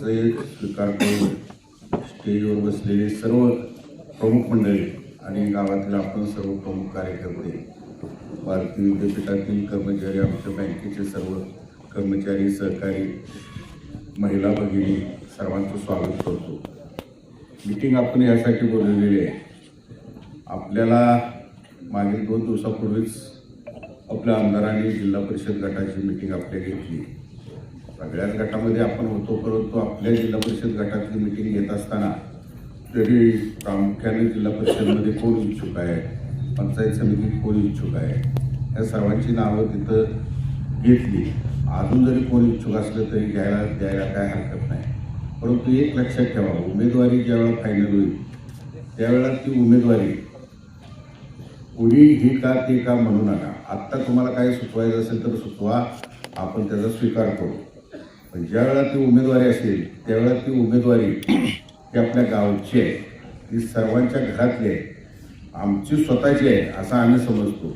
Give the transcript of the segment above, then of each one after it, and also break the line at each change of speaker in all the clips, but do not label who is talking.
पदाचे स्वीकार करून स्टेजवर बसलेले सर्व प्रमुख मंडळी आणि गावातील आपण सर्व प्रमुख कार्यकर्ते, भारतीय विद्यापीठातील कर्मचारी, आमच्या बँकेचे सर्व कर्मचारी, सहकारी, महिला भगिनी सर्वांचं स्वागत करतो. मीटिंग आपण यासाठी बोलवलेली आहे. आपल्याला मागील 2 दिवसापूर्वीच आपल्या आमदारांनी जिल्हा परिषद गटाची मीटिंग आपल्या घेतली. सगळ्याच गटामध्ये आपण होतो, परंतु आपल्या जिल्हा परिषद गटाची मीटिंग घेत असताना तरी प्रामुख्याने जिल्हा परिषदमध्ये कोण इच्छुक आहे, पंचायत समितीत कोण इच्छुक आहे, या सर्वांची नावं तिथं घेतली. अजून जरी कोण इच्छुक असलं तरी द्यायला काय हरकत नाही. परंतु एक लक्षात ठेवा, उमेदवारी ज्यावेळेला फायनल होईल त्यावेळेला ती उमेदवारी कोणी ही का ते का म्हणू नका. आत्ता तुम्हाला काय सुचवायचं असेल तर सुचवा, आपण त्याचा स्वीकार करू. पण ज्या वेळेला ती उमेदवारी असेल त्यावेळेला ती उमेदवारी ती आपल्या गावची आहे, ती सर्वांच्या घरातली आहे, आमची स्वतःची आहे असं आम्ही समजतो.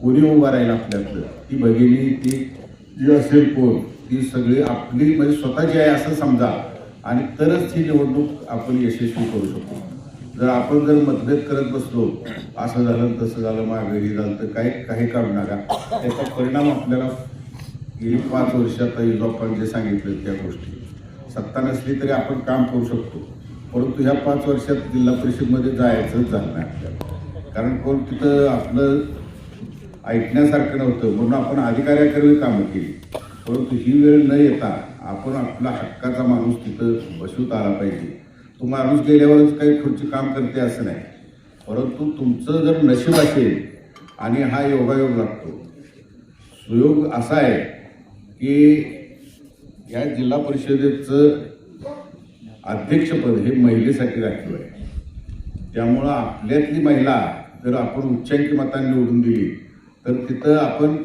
कोणी उभा राहील आपल्यातलं, ती भगिनी, ती जी असेल कोण, ती सगळी आपली म्हणजे स्वतःची आहे असं समजा, आणि तरच ही निवडणूक आपण यशस्वी करू शकतो. जर आपण मतभेद करत बसलो, असं झालं तसं झालं, माघारी झालं, तर काही काढू नका. त्याचा परिणाम आपल्याला गेली 5 वर्षात आपण जे सांगितलं त्या गोष्टी, सत्ता नसली तरी आपण काम करू शकतो. परंतु ह्या 5 वर्षात जिल्हा परिषदमध्ये जायचंच झालं नाही आपल्याला, कारण कोण तिथं आपलं ऐकण्यासारखं नव्हतं, म्हणून आपण अधिकाऱ्याकडे कामं केली. परंतु ही वेळ न येता आपण आपला हक्काचा माणूस तिथं बसवत आला पाहिजे. तो माणूस गेल्यावरच काही खुर्ची काम करते असं नाही, परंतु तुमचं जर नशीब असेल, आणि हा योगायोग लागतो. सुयोग असा आहे की या जिल्हा परिषदेचं अध्यक्षपद हे महिलेसाठी राखीव आहे. त्यामुळं आपल्यातली महिला जर आपण उच्चांकी मतांनी निवडून दिली तर तिथं आपण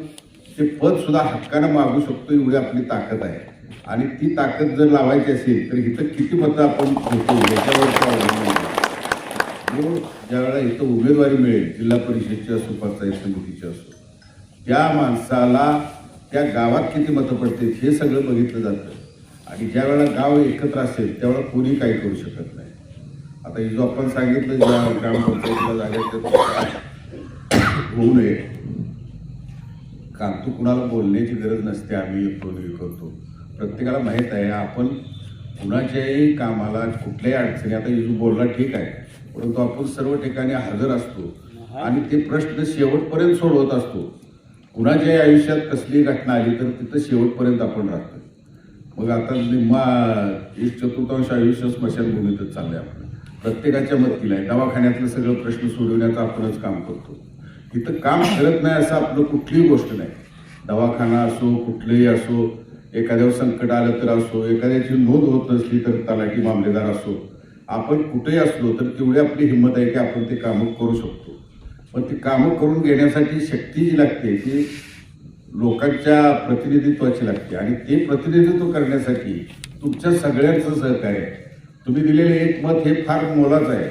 ते पद सुद्धा हक्कानं मागू शकतो, एवढी आपली ताकद आहे. आणि ती ताकद जर लावायची असेल तर इथं किती मतं आपण घेतो याच्यावर म्हणून ज्यावेळेला इथं उमेदवारी मिळेल, जिल्हा परिषदची असो, पंचायत समितीची असो, त्या माणसाला त्या गावात किती मतं पडतील हे सगळं बघितलं जातं. आणि ज्या वेळेला गाव एकत्र असेल त्यावेळेला कोणी काही करू शकत नाही. आता हे जो आपण सांगितलं, ज्या ग्रामपंचायतीला जागा होऊ नये, कारण तू कुणाला बोलण्याची गरज नसते. आम्ही येतो करतो, प्रत्येकाला माहीत आहे आपण कुणाच्याही कामाला कुठल्याही अडचणी, आता इजू बोलला ठीक आहे, परंतु आपण सर्व ठिकाणी हजर असतो आणि ते प्रश्न शेवटपर्यंत सोडवत असतो. कुणाच्याही आयुष्यात कसली घटना आली तर तिथं शेवटपर्यंत आपण राहतो. मग आता निम्मा 1/4 आयुष्य स्मशानभूमीतच चाललंय. आपण प्रत्येकाच्या मदतीला आहे. दवाखान्यातलं सगळं प्रश्न सोडवण्याचं आपणच काम करतो. इथं काम करत नाही असं आपलं कुठलीही गोष्ट नाही. दवाखाना असो, कुठलंही असो, एखाद्यावर संकट आलं तर असो, एखाद्याची नोंद होत नसली तर तलाठी मामलेदार असो, आपण कुठेही असलो तर तेवढी आपली हिंमत आहे की आपण ते कामं करू शकतो. पण ती कामं करून घेण्यासाठी शक्ती जी लागते ती लोकांच्या प्रतिनिधित्वाची लागते. आणि ते प्रतिनिधित्व करण्यासाठी तुमच्या सगळ्यांचं सहकार्य आहे. तुम्ही दिलेले एक मत हे फार मोलाचं आहे,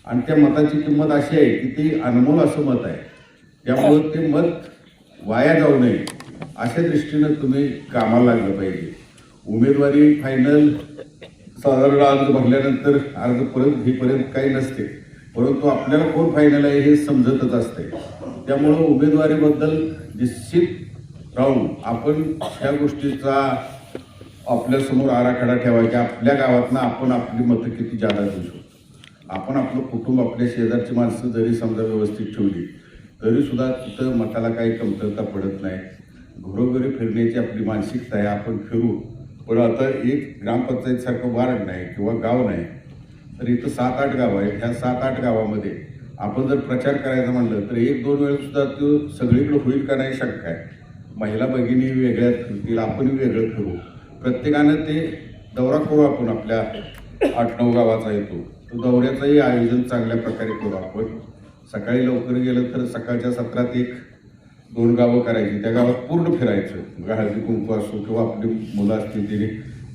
आणि त्या मताची किंमत अशी आहे की ते अनमोल असं मत आहे. त्यामुळं ते मत वाया जाऊ नये अशा दृष्टीनं तुम्ही कामाला लागलं पाहिजे. उमेदवारी फायनल साधारण अर्ज भरल्यानंतर अर्ज परत घेईपर्यंत काही नसते, परंतु आपल्याला कोण फायनल आहे हे समजतच असते. त्यामुळं उमेदवारीबद्दल निश्चित राहून आपण ह्या गोष्टीचा आपल्यासमोर आराखडा ठेवायचा. आपल्या गावातनं आपण आपली मतं किती जादा देऊ शकतो. आपण आपलं कुटुंब, आपल्या शेजारची माणसं जरी समजा व्यवस्थित ठेवली तरीसुद्धा तिथं मताला काही कमतरता पडत नाही. घरोघरी फिरण्याची आपली मानसिकता आहे, आपण फिरू. पण आता एक ग्रामपंचायतीसारखं वार्ड नाही किंवा गाव नाही, तर इथं 7-8 गावं आहेत. ह्या 7-8 गावामध्ये आपण जर प्रचार करायचा म्हणलं तर 1-2 वेळेसुद्धा तो सगळीकडे होईल का नाही शंका आहे. महिला भगिनी वेगळ्या फिरतील, आपण वेगळं फिरू. प्रत्येकानं ते दौरा करू आपण. आपल्या 8-9 गावाचा येतो तो दौऱ्याचंही आयोजन चांगल्या प्रकारे करू आपण. सकाळी लवकर गेलं तर सकाळच्या सत्रात 1-2 गावं करायची, त्या गावात पूर्ण फिरायचं. हळदी कुंकू असो किंवा आपली मुलं असतील तिने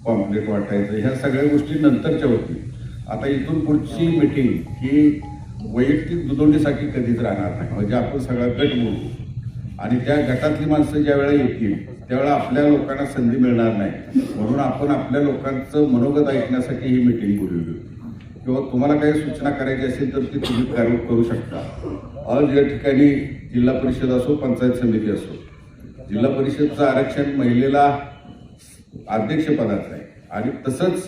पॉम्पलेट वाटायचं, ह्या सगळ्या गोष्टी नंतरच्या होतील. आता इथून पुढची मीटिंग ही वैयक्तिक दुतोंडीसाठी कधीच राहणार नाही. म्हणजे आपण सगळा गट बोलू आणि त्या गटातली माणसं ज्या वेळेला येतील त्यावेळेला आपल्या लोकांना संधी मिळणार नाही. म्हणून आपण आपल्या लोकांचं मनोगत ऐकण्यासाठी ही मीटिंग बोलवली होती. किंवा तुम्हाला काही सूचना करायची असेल तर ती तुम्ही करू शकता. आज या ठिकाणी जिल्हा परिषद असो, पंचायत समिती असो, जिल्हा परिषदचं आरक्षण महिलेला अध्यक्षपदाचं आहे आणि तसंच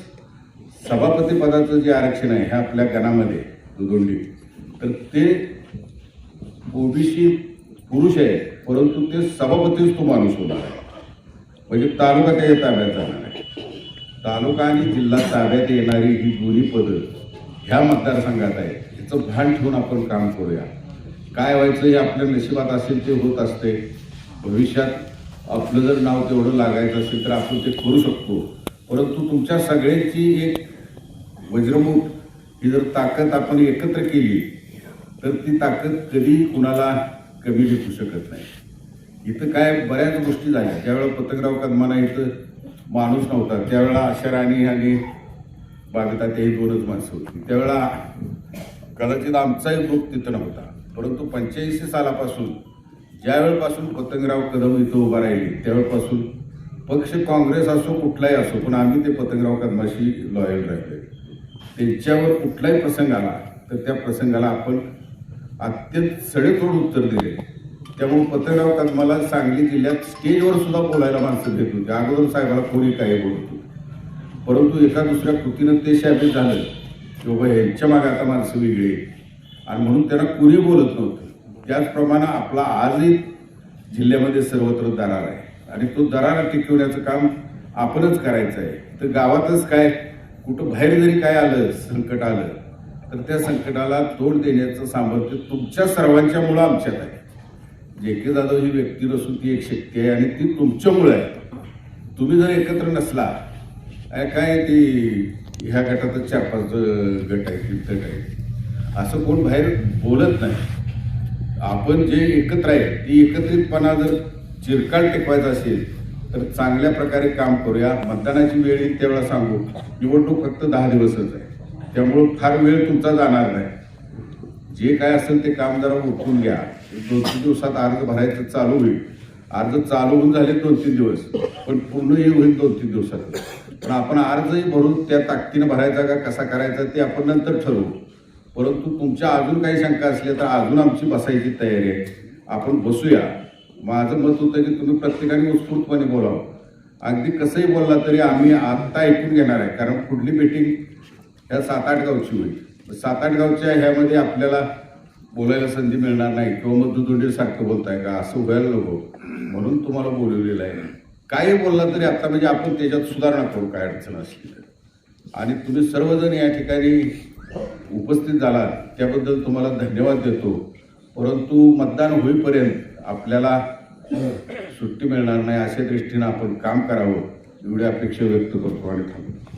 सभापती पदाचं जे आरक्षण आहे ह्या आपल्या गणामध्ये दुदोंडी, तर ते ओबीसी पुरुष आहे, परंतु ते सभापतीच तो माणूस होणार आहे. म्हणजे तालुका त्याच्या ताब्यात जाणार आहे. तालुका आणि जिल्हा ताब्यात येणारी ही दोन्ही पदं ह्या मतदारसंघात आहे. याचं भान ठेवून आपण काम करूया. काय व्हायचं हे आपल्या नशिबात असेल ते होत असते. भविष्यात आपलं जर नाव तेवढं लागायचं असेल तर आपण ते करू शकतो. परंतु तुमच्या सगळ्यांची एक वज्रमुठ ही जर ताकद आपण एकत्र केली तर ती ताकद कधी कुणाला कमी लेखू शकत नाही. इथं काय बऱ्याच गोष्टी झाल्या. ज्यावेळेला पतंगराव कदमांना इथं माणूस नव्हता त्यावेळेला आशा राणी आणि बागता ते दोनच माणसं होती. त्यावेळेला कदाचित आमचाही ग्रुप तिथं नव्हता. परंतु 85 सालापासून ज्यावेळेपासून पतंगराव कदम इथं उभा राहिले त्यावेळेपासून पक्ष काँग्रेस असो कुठलाही असो, पण आम्ही ते पतंगराव कदमाशी लॉयल राहिले. त्यांच्यावर कुठलाही प्रसंग आला तर त्या प्रसंगाला आपण अत्यंत सडेतोड उत्तर दिले. त्यामुळे पतंगराव कदमाला सांगली जिल्ह्यात स्टेजवर सुद्धा बोलायला माणसं देत होते. अगोदर साहेबाला कोणी काही बोलत होते, परंतु एका दुसऱ्या कृतीनं ते शाबित झालं की बाबा यांच्या मागे आता माणसं वेगळी आणि म्हणून त्यांना कुणी बोलत नव्हतं. त्याचप्रमाणे आपला आजही जिल्ह्यामध्ये सर्वत्र दरार आहे आणि तो दरार टिकवण्याचं काम आपणच करायचं आहे. तर गावातच काय कुठं बाहेर जरी काय आलं, संकट आलं, तर त्या संकटाला तोंड देण्याचं सामर्थ्य तुमच्या सर्वांच्यामुळं आमच्यात आहे. जे के जाधव ही व्यक्ती नसून ती एक शक्ती आहे आणि ती तुमच्यामुळे आहे. तुम्ही जर एकत्र नसला, काय ती ह्या गटातच 4-5 गट आहेत, असं कोण बाहेर बोलत नाही. आपण जे एकत्र आहे ती एकत्रितपणा जर चिरकाल टिकवायचा असेल तर चांगल्या प्रकारे काम करूया. मतदानाची वेळ येईल त्यावेळेला सांगू. निवडणूक फक्त 10 दिवसच आहे, त्यामुळं फार वेळ तुमचा जाणार नाही. जे काय असेल ते काम जरा उठून घ्या. 2-3 दिवसात अर्ज भरायचं चालू होईल. अर्ज चालू होऊन झाले 2-3 दिवस, पण पूर्ण होईल 2-3 दिवसात. पण आपण अर्जही भरून त्या ताकदीनं भरायचा का कसा करायचा ते आपण नंतर ठरवू. परंतु तुमच्या अजून काही शंका असल्या तर अजून आमची बसायची तयारी आहे. आपण बसूया. माझं मत होतं की तुम्ही प्रत्येकाने उत्स्फूर्तपणे बोलावं. अगदी कसंही बोलला तरी आम्ही आत्ता ऐकून घेणार आहे, कारण पुढली मीटिंग ह्या 7-8 गावची होईल. 7-8 गावच्या ह्यामध्ये आपल्याला बोलायला संधी मिळणार नाही किंवा मग दुधोंडीसारखं बोलताय का असं व्हायला नको म्हणून तुम्हाला बोलवलेलं आहे. काही बोलला तरी आता म्हणजे आपण त्याच्यात सुधारणा करू काय अडचण असली तर. आणि तुम्ही सर्वजण या ठिकाणी उपस्थित झाला त्याबद्दल तुम्हाला धन्यवाद देतो. परंतु मतदान होईपर्यंत आपल्याला सुट्टी मिळणार नाही अशा दृष्टीनं आपण काम करावं एवढी अपेक्षा व्यक्त करतो आणि थांबतो.